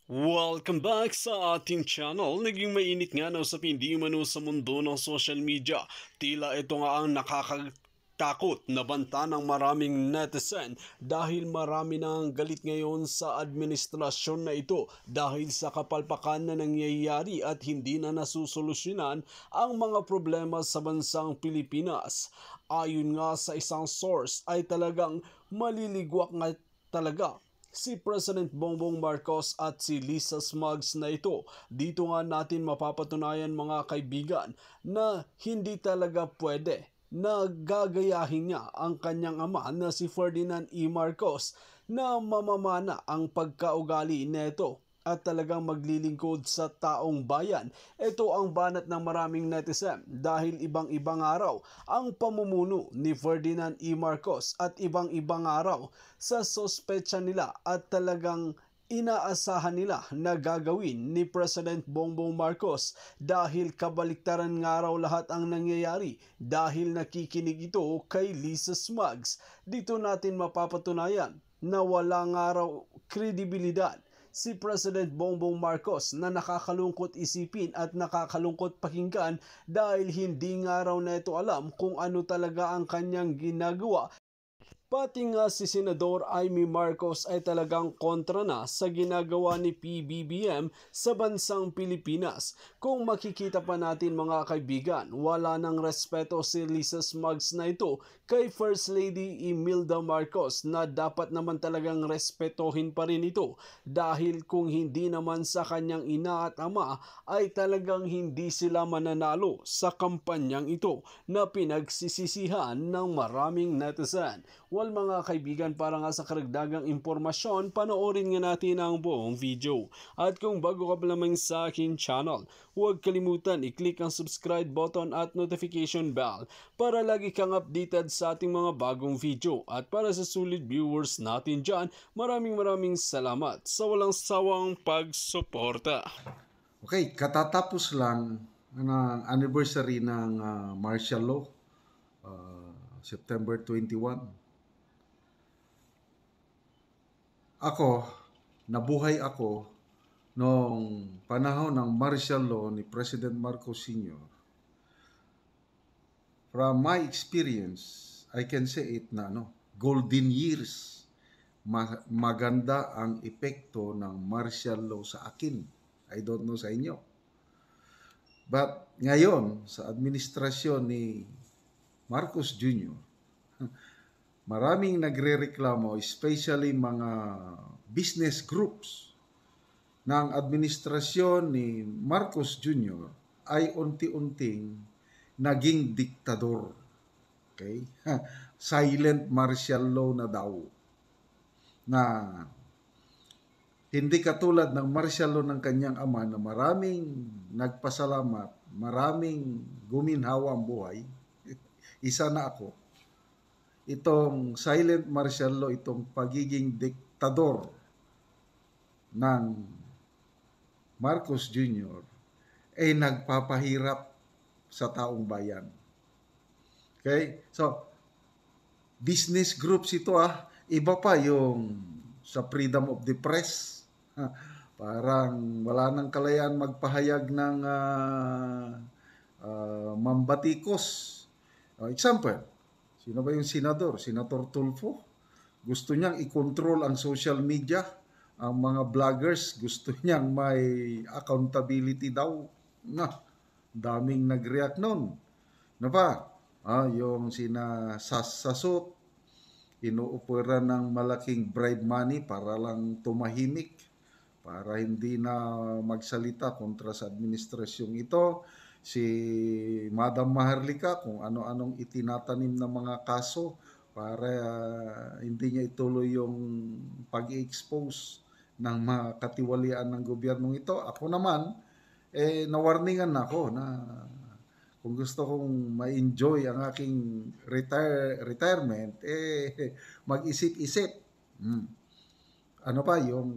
Welcome back sa ating channel. Naging mainit nga na usapin di umano sa mundo ng social media. Tila ito nga ang nakakatakot na banta ng maraming netizen dahil marami nang galit ngayon sa administrasyon na ito dahil sa kapalpakan na nangyayari at hindi na nasusolusyonan ang mga problema sa bansang Pilipinas. Ayon nga sa isang source ay talagang maliligwak nga talaga si President Bongbong Marcos at si Lisa Smugs na ito. Dito nga natin mapapatunayan mga kaibigan na hindi talaga pwede na gagayahin niya ang kanyang ama na si Ferdinand E. Marcos na mamamana ang pagkaugali nito at talagang maglilingkod sa taong bayan. Ito ang banat ng maraming netizen dahil ibang-ibang araw ang pamumuno ni Ferdinand E. Marcos at ibang-ibang araw sa sospecha nila at talagang inaasahan nila na gagawin ni President Bongbong Marcos dahil kabaliktaran nga raw lahat ang nangyayari dahil nakikinig ito kay Lisa Smugs. Dito natin mapapatunayan na wala nga raw kredibilidad si President Bongbong Marcos na nakakalungkot isipin at nakakalungkot pakinggan dahil hindi nga raw na ito alam kung ano talaga ang kanyang ginagawa. Pati nga si Senador Amy Marcos ay talagang kontra na sa ginagawa ni PBBM sa bansang Pilipinas. Kung makikita pa natin mga kaibigan, wala nang respeto si Lisa Smugs na ito kay First Lady Imelda Marcos na dapat naman talagang respetohin pa rin ito dahil kung hindi naman sa kanyang ina at ama ay talagang hindi sila mananalo sa kampanyang ito na pinagsisisihan ng maraming netizen. Well mga kaibigan, para nga sa karagdagang impormasyon, panoorin nga natin ang buong video. At kung bago ka pa lamang sa akin channel, huwag kalimutan i-click ang subscribe button at notification bell para lagi kang updated sa ating mga bagong video. At para sa sulit viewers natin dyan, maraming salamat sa walang sawang pagsuporta. Okay, katatapos lang ng anniversary ng martial law, September 21. Nabuhay ako noong panahon ng martial law ni President Marcos Sr. From my experience, I can say it na golden years. Maganda ang epekto ng martial law sa akin. I don't know sa inyo. But ngayon, sa administrasyon ni Marcos Jr., maraming nagrereklamo, especially mga business groups ng administrasyon ni Marcos Jr. ay unti-unting naging diktador. Okay? Silent martial law na daw. Na hindi katulad ng martial law ng kanyang ama na maraming nagpasalamat, maraming guminhawa ang buhay. Isa na ako. Itong silent martial law, itong pagiging diktador ng Marcos Jr. ay nagpapahirap sa taong bayan. Okay? So, business groups ito iba pa yung sa freedom of the press. Parang wala nang kalayaan magpahayag ng mambatikos. Example, sino ba yung senador? Senator Tulfo. Gusto niyang i-control ang social media. Ang mga vloggers, gusto niyang may accountability daw. Daming nag-react nun. Yung sina Sasot, inuupuran ng malaking bribe money para lang tumahimik, para hindi na magsalita kontra sa administrasyong ito. Si Madam Maharlika, kung ano-anong itinatanim ng mga kaso para hindi niya ituloy yung pag-i-expose ng mga katiwalian ng gobyernong ito. Ako naman, nawarningan ako na kung gusto kong ma-enjoy ang aking retirement, mag-isip-isip. Yung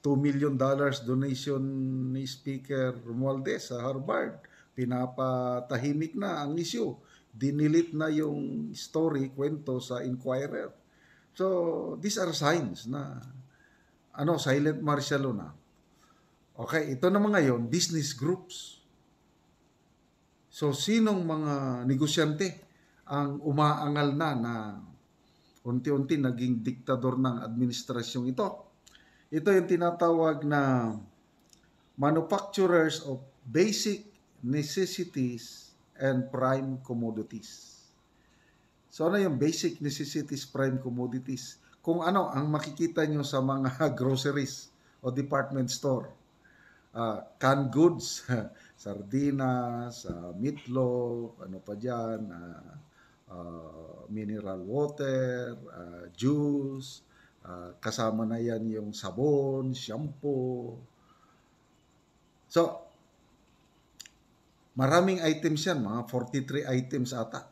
$2 million donation ni Speaker Romualdez sa Harvard. Pinapatahimik na ang issue. Dinilit na yung story, kwento sa Inquirer. So, these are signs na silent martial law na. Okay, ito naman ngayon, business groups. So, sinong mga negosyante ang umaangal na unti-unti naging diktador ng administrasyong ito? Ito yung tinatawag na manufacturers of basic necessities and prime commodities. So, ano yung basic necessities, prime commodities? Kung ano ang makikita nyo sa mga groceries o department store. Canned goods, sardinas, meatloaf, ano pa dyan, mineral water, juice, kasama na yan yung sabon, shampoo. So, maraming items yan, mga 43 items ata.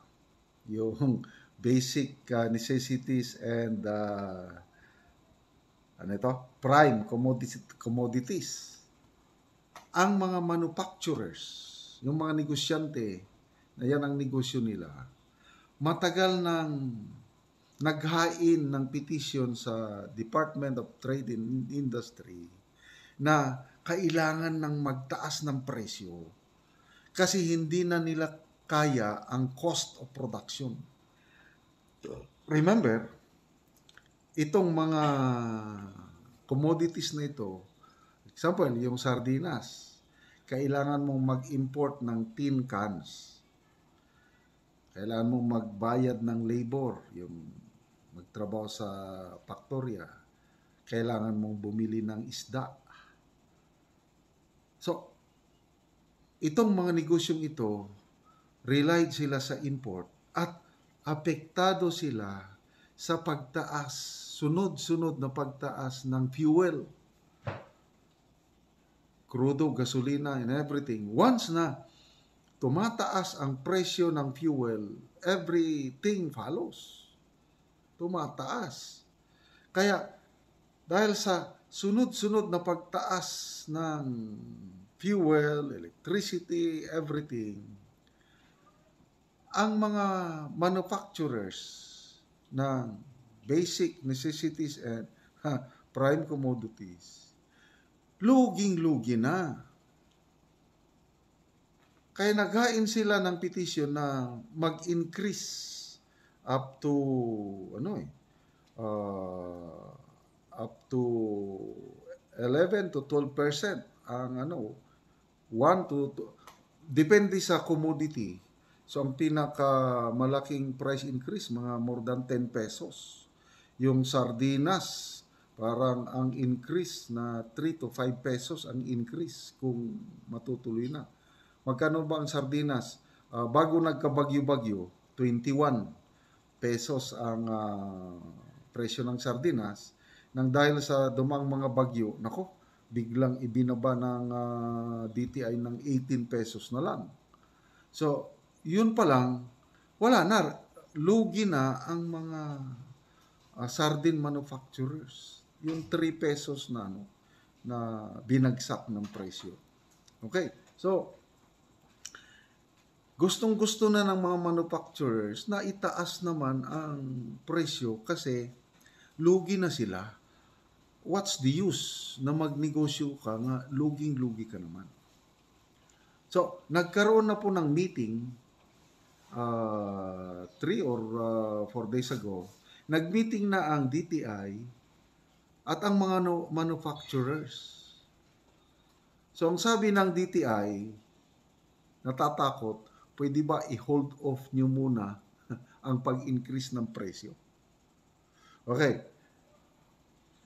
Yung basic necessities and prime commodities. Ang mga manufacturers, yung mga negosyante, na yan ang negosyo nila, matagal nang naghain ng petition sa Department of Trade and Industry na kailangan ng magtaas ng presyo kasi hindi na nila kaya ang cost of production. Remember, itong mga commodities na ito, example, yung sardinas, kailangan mong mag-import ng tin cans. Kailangan mong magbayad ng labor, yung magtrabaho sa faktorya. Kailangan mong bumili ng isda. So, itong mga negosyong ito, relied sila sa import at apektado sila sa pagtaas, sunod-sunod na pagtaas ng fuel, crudo, gasolina, and everything. Once na tumataas ang presyo ng fuel, everything follows. Tumataas. Kaya, dahil sa sunod-sunod na pagtaas ng fuel, electricity, everything, ang mga manufacturers ng basic necessities and prime commodities, luging-lugi na. Kaya naghain sila ng petition na mag-increase up to up to 11 to 12% ang 1 to depende sa commodity. So ang pinakamalaking price increase mga more than 10 pesos. Yung sardinas parang ang increase na 3 to 5 pesos ang increase kung matutuloy na. Magkano ba ang sardinas? Bago nagkabagyo-bagyo, 21 pesos ang presyo ng sardinas. Nang dahil sa dumang mga bagyo, biglang ibinaba ng DTI ng 18 pesos na lang. So, yun pa lang, wala na. Lugi na ang mga sardine manufacturers. Yung 3 pesos na binagsak ng presyo. Okay, so, gustong-gusto na ng mga manufacturers na itaas naman ang presyo kasi lugi na sila. What's the use na magnegosyo ka nga luging-lugi ka naman? So, nagkaroon na po ng meeting 3 or 4 days ago. Nag-meeting na ang DTI at ang mga manufacturers. So, ang sabi ng DTI, natatakot, pwede ba i-hold off nyo muna ang pag-increase ng presyo? Okay.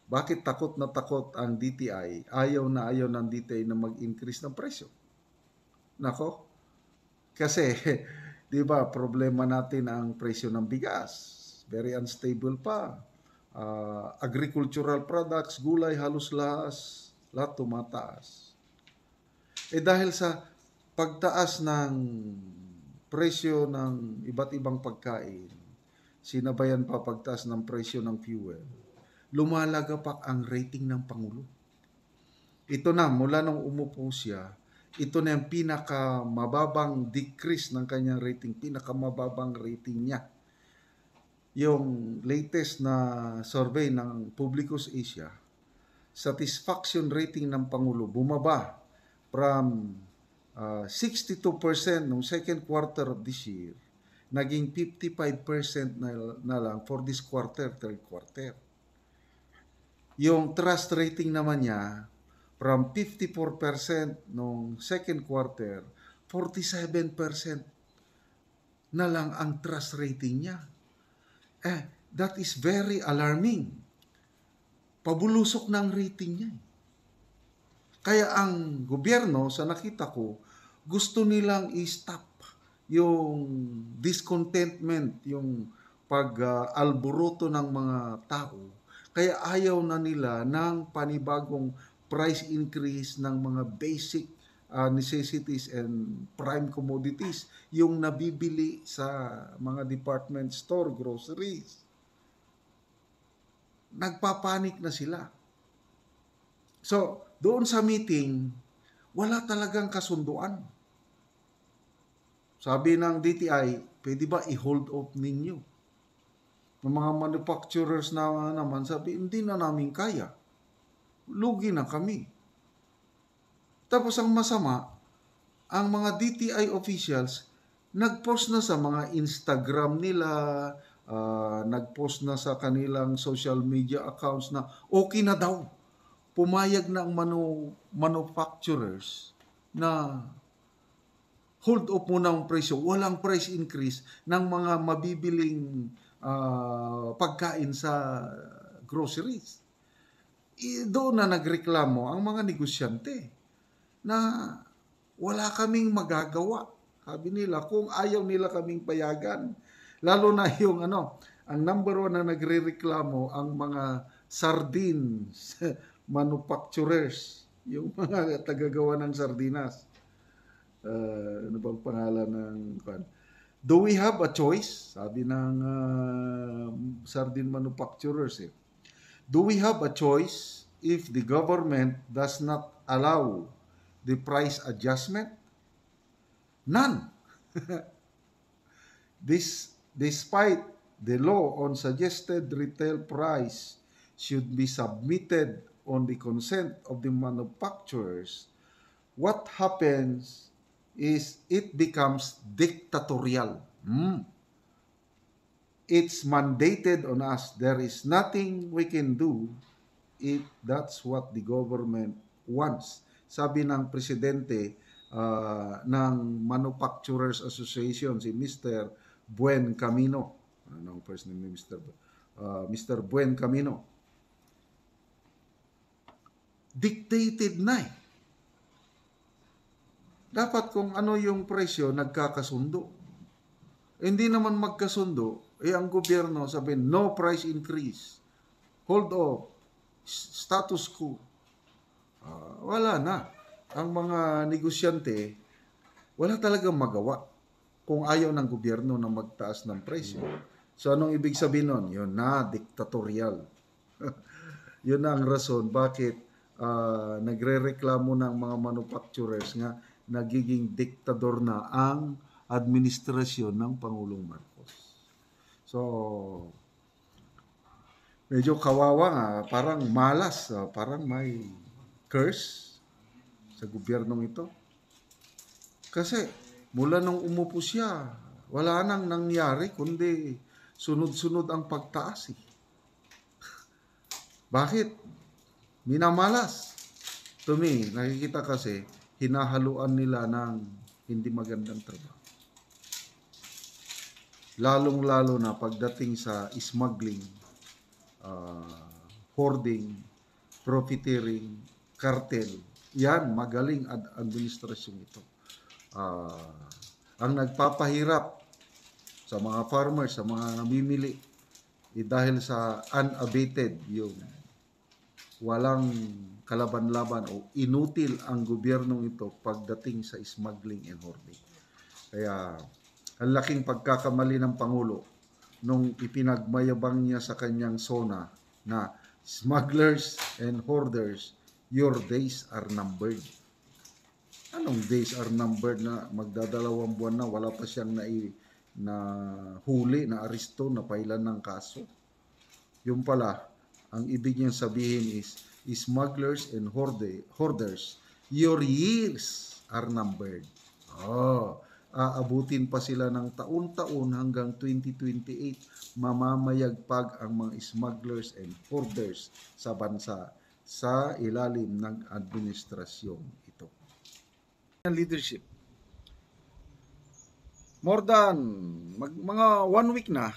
Bakit takot na takot ang DTI? Ayaw ng DTI na mag-increase ng presyo. Kasi, di ba, problema natin ang presyo ng bigas. Very unstable pa. Agricultural products, gulay, halos lahat tumataas. Dahil sa pagtaas ng presyo ng iba't ibang pagkain, sinabayan pa pagtaas ng presyo ng fuel, lumalagapak ang rating ng Pangulo. Ito na, mula nung umupo siya, ito na yung pinakamababang decrease ng kanyang rating, pinakamababang rating niya. Yung latest na survey ng Publicus Asia, satisfaction rating ng Pangulo bumaba from 62% noong second quarter of this year, naging 55% na lang for this quarter, third quarter. Yung trust rating naman niya, from 54% noong second quarter, 47% na lang ang trust rating niya. That is very alarming. Pabulusok na ang rating niya. Kaya ang gobyerno, sa nakita ko, gusto nilang i-stop yung discontentment, yung pag-alboroto ng mga tao. Kaya ayaw na nila ng panibagong price increase ng mga basic necessities and prime commodities, yung nabibili sa mga department store, groceries. Nagpapanik na sila. So, doon sa meeting, wala talagang kasunduan. Sabi ng DTI, pwede ba i-hold off ninyo? Ng mga manufacturers na naman, sabi, hindi na namin kaya. Lugi na kami. Tapos ang masama, ang mga DTI officials, nag-post na sa mga Instagram nila, nag-post na sa kanilang social media accounts na okay na daw. Pumayag na ang manufacturers na hold off muna ang presyo, walang price increase ng mga mabibiling pagkain sa groceries. Doon na nagreklamo ang mga negosyante na wala kaming magagawa. Sabi nila, kung ayaw nila kaming payagan, lalo na yung ang number one na nagrereklamo ang mga sardines manufacturers, yung mga tagagawa ng sardinas. Ano bang pangalan ng do we have a choice? Sabi ng sardine manufacturers. Do we have a choice if the government does not allow the price adjustment? None. Despite the law on suggested retail price should be submitted on the consent of the manufacturers, what happens is it becomes dictatorial. It's mandated on us. There is nothing we can do if that's what the government wants. Sabi ng presidente ng Manufacturers Association, si Mr. Buen Camino. Ano ang first name ni Mr. Buen Camino. Dictated na eh. Dapat kung ano yung presyo, nagkakasundo. Hindi naman magkasundo, ang gobyerno sabi, no price increase. Hold off. Status quo. Wala na. Ang mga negosyante, wala talagang magawa kung ayaw ng gobyerno na magtaas ng presyo. So anong ibig sabihin nun? Yun na, dictatorial. Yun na ang rason bakit nagre-reklamo ng mga manufacturers nga nagiging diktador na ang administrasyon ng Pangulong Marcos. So, medyo kawawa nga, parang malas, parang may curse sa gobyernong ito. Kasi mula nung umupo siya, wala nang nangyari kundi sunod-sunod ang pagtaas. Bakit? Minamalas. To me, nakikita kasi, hinahaluan nila ng hindi magandang trabaho. Lalong-lalo na pagdating sa smuggling, hoarding, profiteering, cartel. Yan, magaling administrasyon ito. Ang nagpapahirap sa mga farmers, sa mga namimili, dahil sa unabated yung walang kalaban-laban o inutil ang gobyernong ito pagdating sa smuggling and hoarding. Kaya ang laking pagkakamali ng Pangulo nung ipinagmayabang niya sa kanyang SONA na smugglers and hoarders, your days are numbered. Anong days are numbered na magdadalawang buwan na wala pa siyang na huli, na aresto, na pailan ng kaso? Yung pala, ang ibig niyang sabihin is, smugglers and hoarders, your years are numbered. Aabutin pa sila ng taon-taon hanggang 2028, mamamayagpag ang mga smugglers and hoarders sa bansa sa ilalim ng administrasyong ito. Leadership. More than mga 1 week na,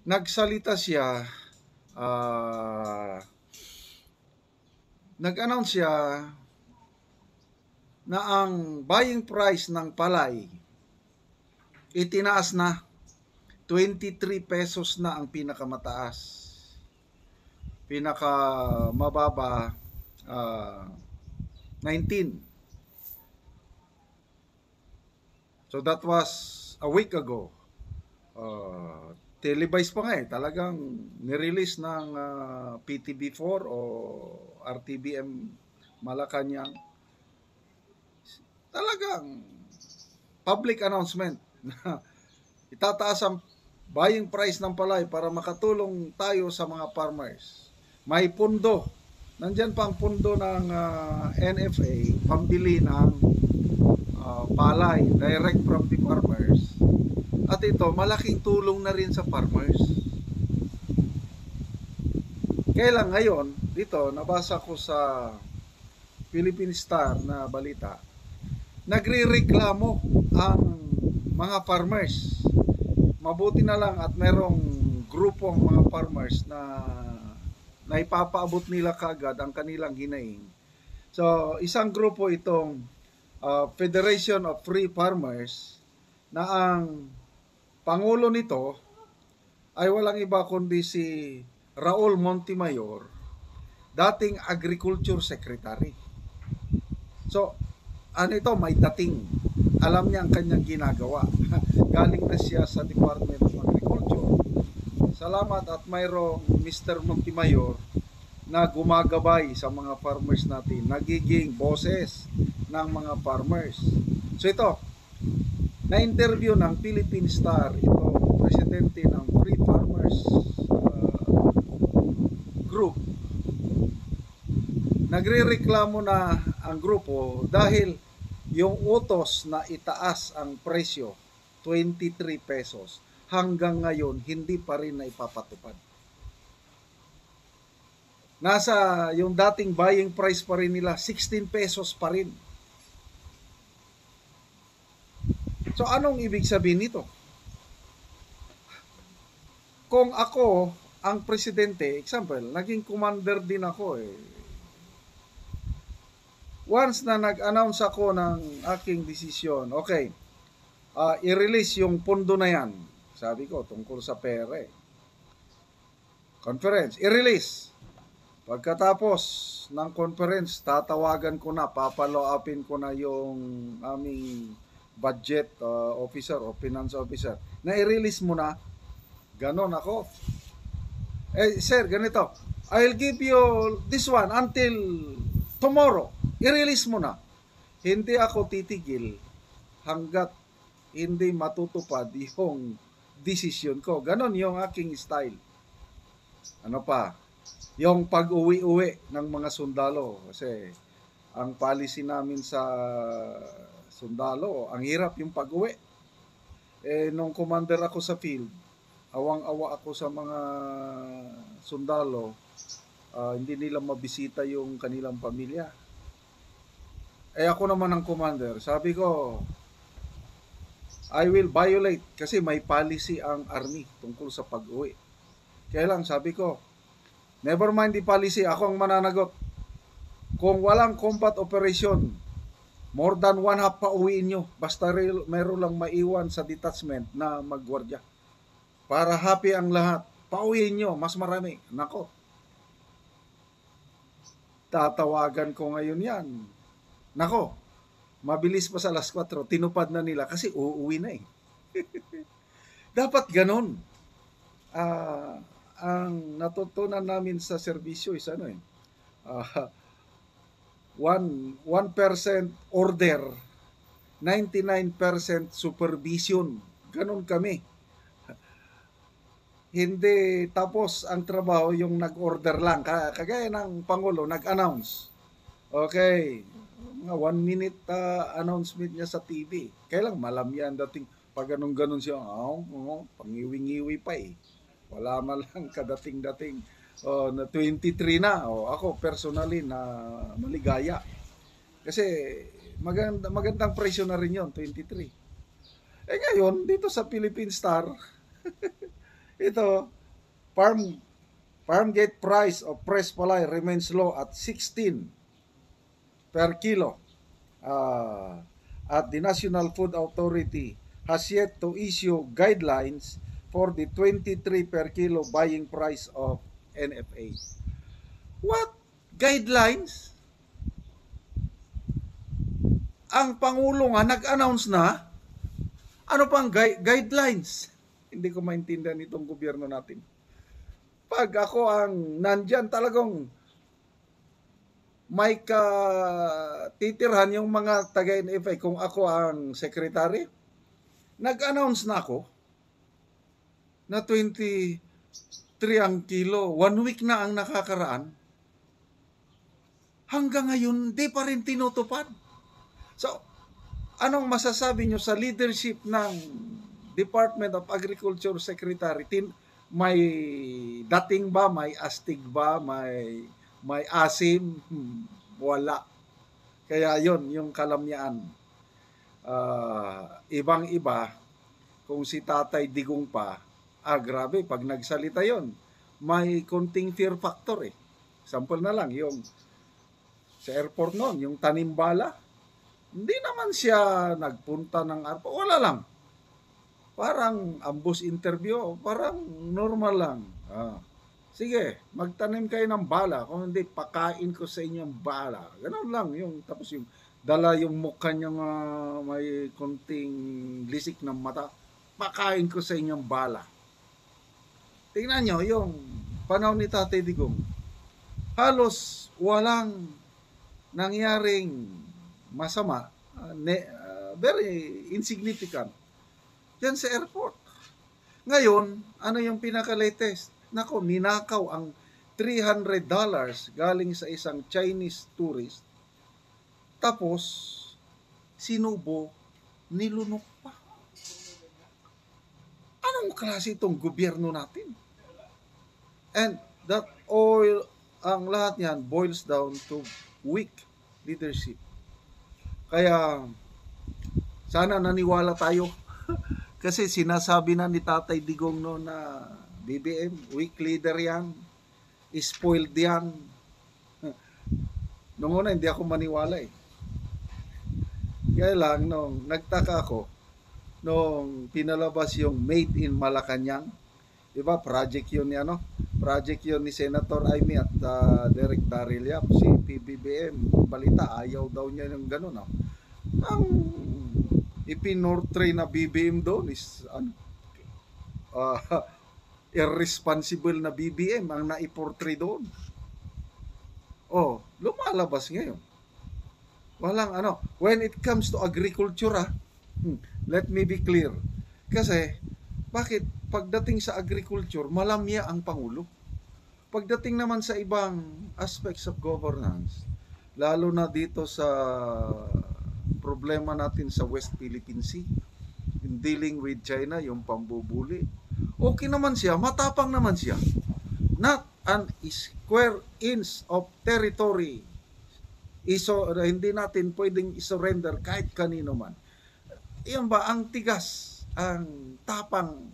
nagsalita siya, nag-announce siya na ang buying price ng palay itinaas na. 23 pesos na ang pinakamataas. Pinakamababa 19. So that was a week ago. Televised pa nga talagang nirelease ng PTB4 o RTBM Malacanang. Talagang public announcement na itataas ang buying price ng palay para makatulong tayo sa mga farmers. May pundo. Nandyan pa ang pundo ng NFA, pambili ng palay direct from the farmers. At ito, malaking tulong na rin sa farmers. Kailan ngayon, dito, nabasa ko sa Philippine Star na balita, nagre-reklamo ang mga farmers. Mabuti na lang at merong grupong mga farmers na naipapaabot nila kagad ang kanilang hinaing. So, isang grupo itong Federation of Free Farmers na ang pangulo nito ay walang iba kundi si Raul Montemayor, dating Agriculture Secretary. So, ano ito, may dating. Alam niya ang kanyang ginagawa. Galing na siya sa Department of Agriculture. Salamat at mayroong Mr. Montemayor na gumagabay sa mga farmers natin, nagiging boses ng mga farmers. So ito, na-interview ng Philippine Star, itong presidente ng Free Farmers Group. Nagre-reklamo na ang grupo dahil yung utos na itaas ang presyo, 23 pesos, hanggang ngayon hindi pa rin na ipapatupad. Nasa yung dating buying price pa rin nila, 16 pesos pa rin. So anong ibig sabihin nito? Kung ako ang presidente, example, naging commander din ako Once na nag-announce ako ng aking desisyon, okay, i-release yung pondo na yan. Sabi ko, tungkol sa pera Conference, i-release. Pagkatapos ng conference, tatawagan ko na, papalo upin ko na yung aming budget officer o finance officer na i-release mo na. Ganon ako. Sir, ganito. I'll give you this one until tomorrow. I-release mo na. Hindi ako titigil hanggat hindi matutupad yung decision ko. Ganon yung aking style. Ano pa? Yung pag-uwi-uwi ng mga sundalo. Kasi ang policy namin sa sundalo, ang hirap yung pag-uwi. Nung commander ako sa field, awang-awa ako sa mga sundalo, hindi nila mabisita yung kanilang pamilya. Ako naman ang commander, sabi ko, I will violate kasi may policy ang army tungkol sa pag-uwi. Kaya lang sabi ko, never mind the policy, ako ang mananagot. Kung walang combat operation, more than one half pa uwiin nyo. Basta mayroon lang maiwan sa detachment na maggwardya. Para happy ang lahat. Pauwiin nyo, mas marami. Nako. Tatawagan ko ngayon yan. Nako. Mabilis pa sa alas 4. Tinupad na nila kasi uuwi na Dapat ganon. Ang natutunan namin sa serbisyo is 1% order, 99% supervision. Ganon kami. hindi tapos ang trabaho yung nag-order lang. Kagaya ng Pangulo, nag-announce. Okay, mga 1 minute announcement niya sa TV. Kailang malam yan dating pag ganun siya, pangiwi-ngiwi pa eh. Wala man lang kadating-dating. Na 23 na. Ako personally na maligaya. Kasi magandang presyo na rin yon 23. Ngayon, dito sa Philippine Star, ito, farm gate price of fresh palay remains low at 16 per kilo. At the National Food Authority has yet to issue guidelines for the 23 per kilo buying price of NFA. What? Guidelines? Ang Pangulo nga nag-announce na, ano pang guidelines? Hindi ko maintindihan itong gobyerno natin. Pag ako ang nandyan, talagang may titirhan yung mga taga-NFA kung ako ang secretary. Nag-announce na ako na 23 ang kilo. 1 week na ang nakakaraan. Hanggang ngayon, di pa rin tinutupad. So, anong masasabi nyo sa leadership ng Department of Agriculture Secretary? May dating ba? May astig ba? May asim? Wala. Kaya yon yung kalamyaan. Ibang-iba, kung si Tatay Digong pa, grabe, pag nagsalita yon, may konting fear factor eh. Sample na lang, yung sa airport noon, yung tanimbala, hindi naman siya nagpunta ng airport, wala lang. Parang ambush interview, parang normal lang. Sige, magtanim kayo ng bala. Kung hindi, pakain ko sa inyong bala. Ganun lang. Tapos yung dala yung mukha niya may konting lisik ng mata. Pakain ko sa inyong bala. Tingnan nyo, yung panahon ni Tatay Digong, halos walang nangyaring masama, very insignificant, yan sa airport. Ngayon, ano yung pinaka-latest? Nako, ninakaw ang $300 galing sa isang Chinese tourist. Tapos, sinubo, nilunok pa. Anong klase itong gobyerno natin? And that all, ang lahat yan boils down to weak leadership. Kaya, sana naniwala tayo. Kasi sinasabi na ni Tatay Digong no na BBM, weak leader yan, spoiled yan. Noong una, hindi ako maniwala eh. Kaya lang, nung nagtaka ako, nung pinalabas yung Made in Malacanang, diba, project yun ni project yun ni Senator Amy at Derek Darryl Yap, si PBBM, balita, ayaw daw niya yung gano'n. Ang ipinortray na BBM doon is irresponsible na BBM ang naiportray doon. Lumalabas ngayon. Walang when it comes to agriculture, let me be clear. Kasi, bakit pagdating sa agriculture, malamya ang Pangulo? Pagdating naman sa ibang aspects of governance, lalo na dito sa problema natin sa West Philippine Sea, in dealing with China, yung pambubuli, okay naman siya, matapang naman siya. Not an square inch of territory hindi natin pwedeng isurrender kahit kanino man. Iyan ba, ang tigas, ang tapang,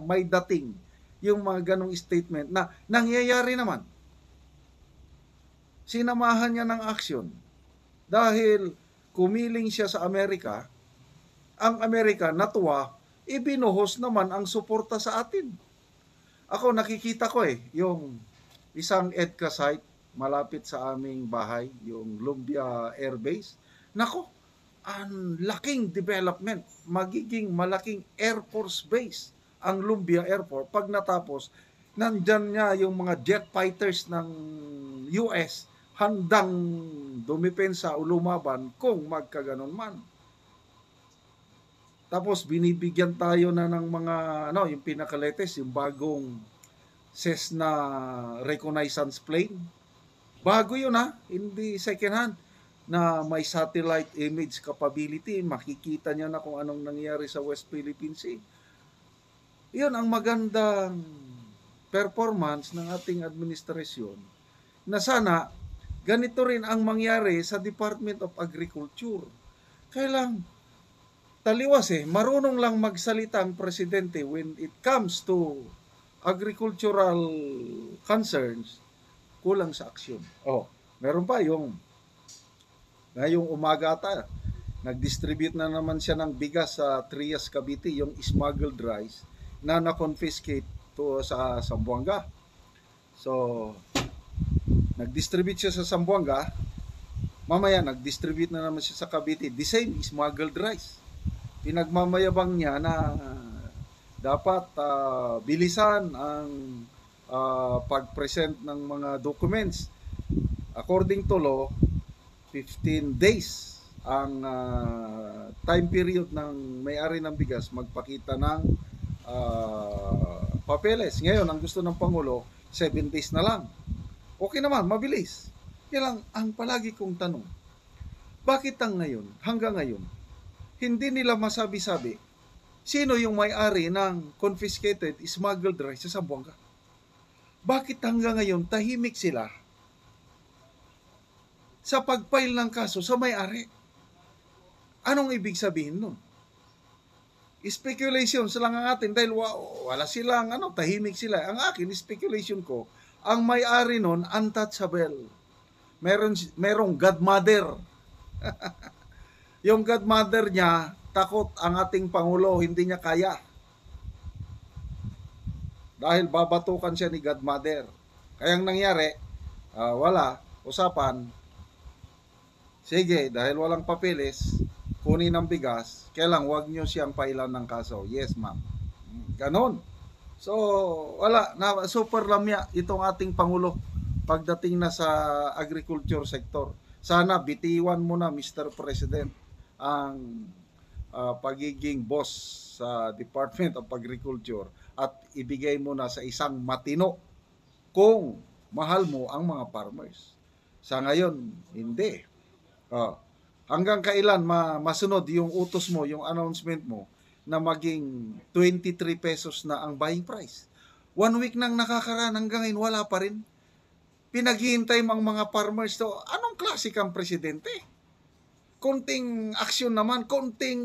may dating, yung mga ganong statement na nangyayari naman. Sinamahan niya ng aksyon dahil kumiling siya sa Amerika, ang Amerika natuwa, ibinuhos naman ang suporta sa atin. Ako nakikita ko yung isang EDCA site malapit sa aming bahay, yung Lumbia Air Base. Nako, ang laking development, magiging malaking Air Force Base ang Lumbia Airport. Pag natapos, nandyan niya yung mga jet fighters ng US handang dumipensa o lumaban kung magkaganon man. Tapos binibigyan tayo na ng mga yung pinaka-latest, yung bagong Cessna reconnaissance plane. Bago yun hindi second hand, na may satellite image capability. Makikita niya na kung anong nangyari sa West Philippine Sea. Yun ang magandang performance ng ating administrasyon, na sana ganito rin ang mangyari sa Department of Agriculture. Kaya lang, taliwas marunong lang magsalita ang presidente when it comes to agricultural concerns, kulang sa aksyon. Meron pa ngayong umaga nag-distribute na naman siya ng bigas sa Trias, Cavite, yung smuggled rice na na-confiscate sa Zamboanga. So, nag-distribute siya sa Zamboanga, mamaya nag-distribute na naman siya sa Cavite, the same smuggled rice. Pinagmamayabang niya na dapat bilisan ang pag-present ng mga documents. According to law, 15 days ang time period ng may-ari ng bigas magpakita ng papeles. Ngayon, ang gusto ng Pangulo, 7 days na lang. Okay naman, mabilis. Kaya lang, ang palagi kong tanong, bakit hanggang ngayon, hindi nila masabi-sabi sino yung may-ari ng confiscated smuggled rice sa Zamboanga? Bakit hanggang ngayon tahimik sila sa pag-file ng kaso sa may-ari? Anong ibig sabihin nun? Speculation lang ang atin dahil wala silang tahimik sila. Ang akin, speculation ko, ang may-ari nun untouchable. Merong godmother. Yung godmother niya, takot ang ating Pangulo, hindi niya kaya. Dahil babatukan siya ni godmother. Kaya ang nangyari, usapan, sige, dahil walang papeles, kunin ang bigas, kailang wag nyo siyang pailan ng kaso. Yes, ma'am. Ganon. So, super lamya itong ating Pangulo pagdating na sa agriculture sector. Sana bitiwan mo na, Mr. President, ang pagiging boss sa Department of Agriculture at ibigay mo na sa isang matino kung mahal mo ang mga farmers. Sa ngayon, hindi. Hanggang kailan masunod yung utos mo, yung announcement mo, na maging 23 pesos na ang buying price? 1 week nang nakakaraan, hanggang ngayon wala pa rin. Pinaghihintay ang mga farmers to. Anong klase kang presidente? Konting aksyon naman, konting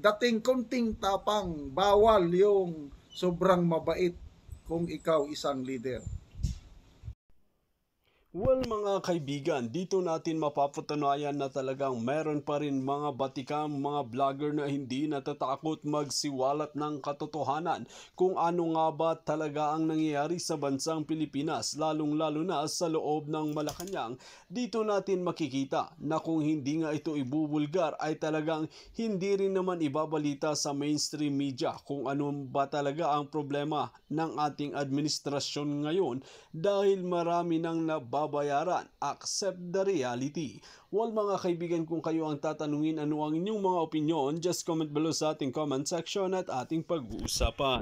dating, konting tapang. Bawal yung sobrang mabait kung ikaw isang leader. Well, mga kaibigan, dito natin mapapatunayan na talagang meron pa rin mga batikang mga vlogger na hindi natatakot magsiwalat ng katotohanan kung ano nga ba talaga ang nangyayari sa bansang Pilipinas, lalong-lalo na sa loob ng Malacanang. Dito natin makikita na kung hindi nga ito ibubulgar ay talagang hindi rin naman ibabalita sa mainstream media kung ano ba talaga ang problema ng ating administrasyon ngayon dahil marami nang nababayaran. Accept the reality. Well, mga kaibigan, kung kayo ang tatanungin ano ang inyong mga opinion, just comment below sa ating comment section at ating pag-uusapan.